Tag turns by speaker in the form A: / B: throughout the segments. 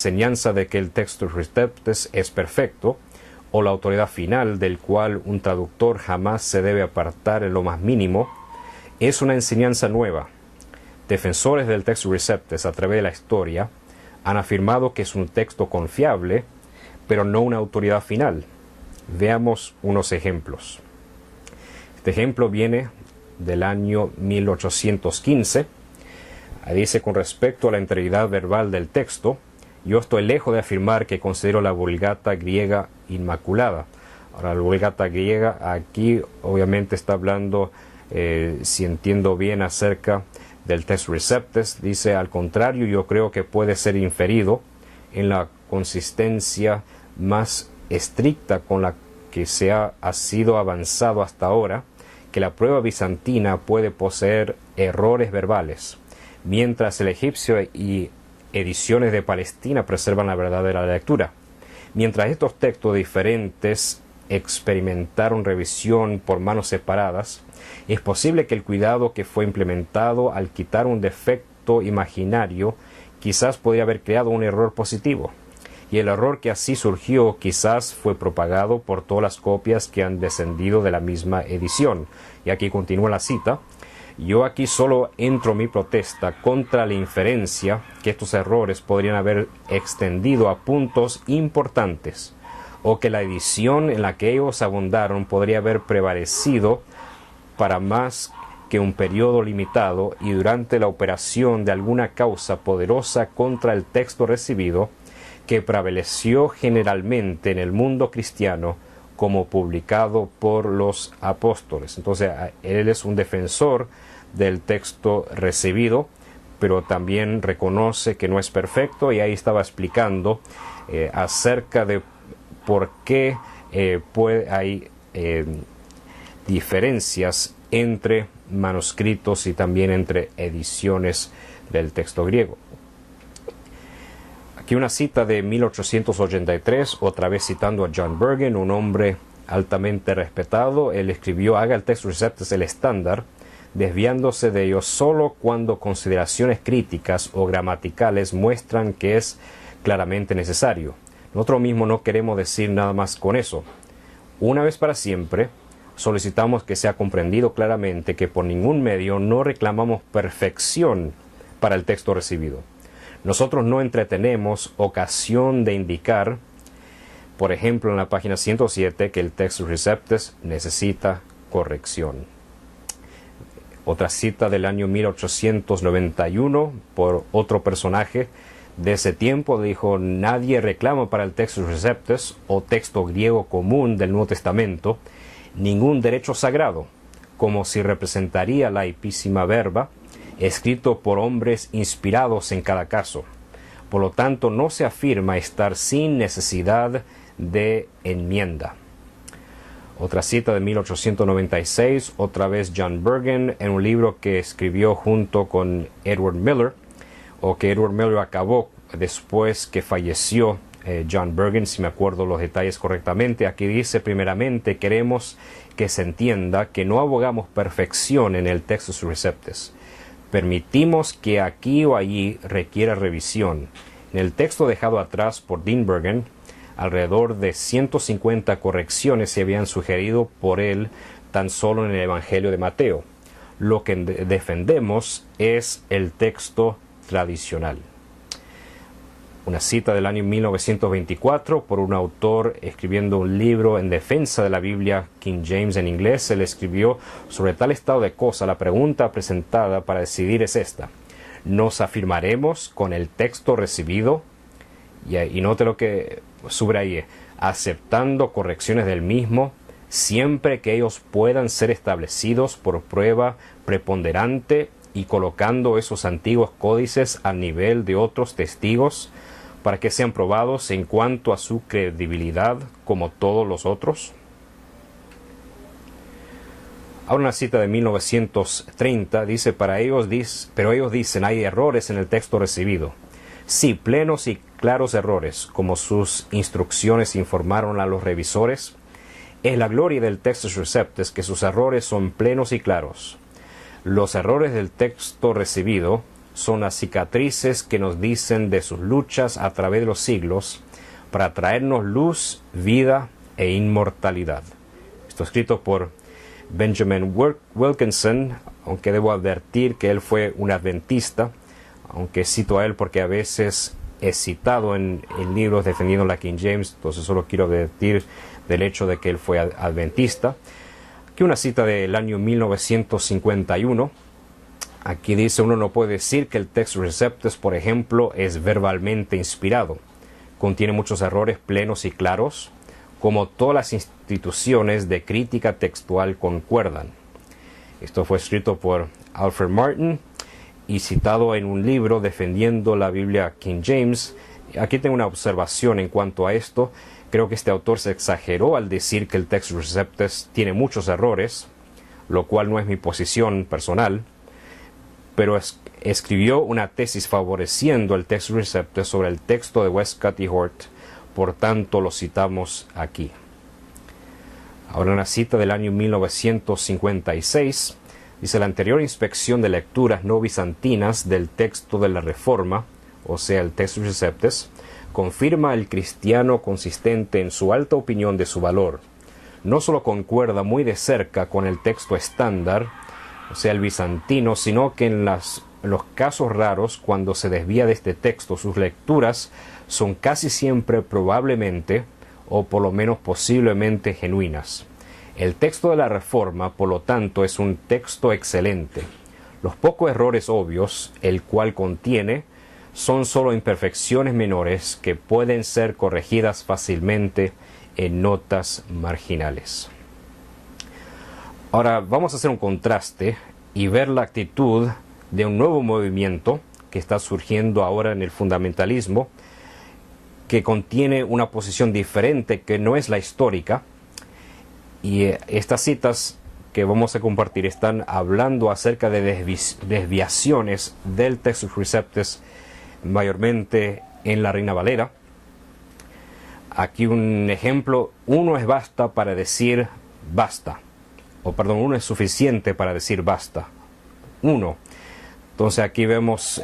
A: enseñanza de que el Textus Receptus es perfecto, o la autoridad final del cual un traductor jamás se debe apartar en lo más mínimo, es una enseñanza nueva. Defensores del Textus Receptus a través de la historia han afirmado que es un texto confiable, pero no una autoridad final. Veamos unos ejemplos. Este ejemplo viene del año 1815. Dice: con respecto a la integridad verbal del texto, yo estoy lejos de afirmar que considero la Vulgata griega inmaculada. Ahora, la Vulgata griega aquí obviamente está hablando, si entiendo bien, acerca del Textus Receptus. Dice: al contrario, yo creo que puede ser inferido en la consistencia más estricta con la que ha sido avanzado hasta ahora, que la prueba bizantina puede poseer errores verbales, mientras el egipcio y ediciones de Palestina preservan la verdadera lectura. Mientras estos textos diferentes experimentaron revisión por manos separadas, es posible que el cuidado que fue implementado al quitar un defecto imaginario quizás podría haber creado un error positivo, y el error que así surgió quizás fue propagado por todas las copias que han descendido de la misma edición. Y aquí continúa la cita: yo aquí solo entro mi protesta contra la inferencia que estos errores podrían haber extendido a puntos importantes, o que la edición en la que ellos abundaron podría haber prevalecido para más que un periodo limitado y durante la operación de alguna causa poderosa contra el texto recibido, que prevaleció generalmente en el mundo cristiano como publicado por los apóstoles. Entonces, él es un defensor del texto recibido, pero también reconoce que no es perfecto, y ahí estaba explicando acerca de por qué hay diferencias entre manuscritos y también entre ediciones del texto griego. Aquí una cita de 1883, otra vez citando a John Burgon, un hombre altamente respetado. Él escribió: haga el Textus Receptus el estándar, desviándose de ello solo cuando consideraciones críticas o gramaticales muestran que es claramente necesario. Nosotros mismos no queremos decir nada más con eso. Una vez para siempre, solicitamos que sea comprendido claramente que por ningún medio no reclamamos perfección para el texto recibido. Nosotros no entretenemos ocasión de indicar, por ejemplo en la página 107, que el Textus Receptus necesita corrección. Otra cita del año 1891 por otro personaje de ese tiempo dijo: nadie reclama para el Textus Receptus o texto griego común del Nuevo Testamento ningún derecho sagrado, como si representaría la ipísima verba, escrito por hombres inspirados en cada caso. Por lo tanto, no se afirma estar sin necesidad de enmienda. Otra cita de 1896, otra vez John Burgon, en un libro que escribió junto con Edward Miller, o que Edward Miller acabó después que falleció John Burgon, si me acuerdo los detalles correctamente. Aquí dice: primeramente queremos que se entienda que no abogamos perfección en el Textus Receptus. Permitimos que aquí o allí requiera revisión. En el texto dejado atrás por Dean Burgon, alrededor de 150 correcciones se habían sugerido por él tan solo en el Evangelio de Mateo. Lo que defendemos es el texto tradicional. Una cita del año 1924 por un autor escribiendo un libro en defensa de la Biblia King James en inglés. Él escribió: sobre tal estado de cosas, la pregunta presentada para decidir es esta: ¿nos afirmaremos con el texto recibido? Y note lo que subrayé: aceptando correcciones del mismo, siempre que ellos puedan ser establecidos por prueba preponderante, y colocando esos antiguos códices al nivel de otros testigos para que sean probados en cuanto a su credibilidad como todos los otros. Ahora una cita de 1930 dice: pero ellos dicen, hay errores en el texto recibido. Sí, plenos y claros errores, como sus instrucciones informaron a los revisores. Es la gloria del Textus Receptus que sus errores son plenos y claros. Los errores del texto recibido, son las cicatrices que nos dicen de sus luchas a través de los siglos para traernos luz, vida e inmortalidad. Esto escrito por Benjamin Wilkinson, aunque debo advertir que él fue un adventista, aunque cito a él porque a veces es citado en libros defendiendo la King James, entonces solo quiero advertir del hecho de que él fue adventista. Aquí una cita del año 1951. Aquí dice: uno no puede decir que el Textus Receptus, por ejemplo, es verbalmente inspirado. Contiene muchos errores plenos y claros, como todas las instituciones de crítica textual concuerdan. Esto fue escrito por Alfred Martin y citado en un libro defendiendo la Biblia King James. Aquí tengo una observación en cuanto a esto. Creo que este autor se exageró al decir que el Textus Receptus tiene muchos errores, lo cual no es mi posición personal, pero escribió una tesis favoreciendo el Textus Receptus sobre el texto de Westcott y Hort, por tanto lo citamos aquí. Ahora una cita del año 1956, dice: la anterior inspección de lecturas no bizantinas del texto de la Reforma, o sea el Textus Receptus, confirma al cristiano consistente en su alta opinión de su valor. No solo concuerda muy de cerca con el texto estándar, o sea el bizantino, sino que en los casos raros cuando se desvía de este texto, sus lecturas son casi siempre probablemente, o por lo menos posiblemente, genuinas. El texto de la Reforma, por lo tanto, es un texto excelente. Los pocos errores obvios, el cual contiene, son solo imperfecciones menores que pueden ser corregidas fácilmente en notas marginales. Ahora vamos a hacer un contraste y ver la actitud de un nuevo movimiento que está surgiendo ahora en el fundamentalismo, que contiene una posición diferente que no es la histórica. Y estas citas que vamos a compartir están hablando acerca de desviaciones del Textus Receptus, mayormente en la Reina Valera. Aquí un ejemplo: uno es basta para decir basta, uno es suficiente para decir basta. Uno. Entonces aquí vemos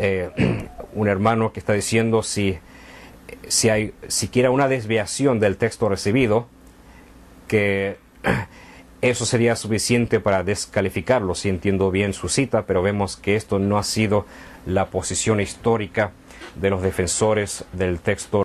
A: un hermano que está diciendo si hay siquiera una desviación del texto recibido, que eso sería suficiente para descalificarlo, si entiendo bien su cita, pero vemos que esto no ha sido la posición histórica de los defensores del texto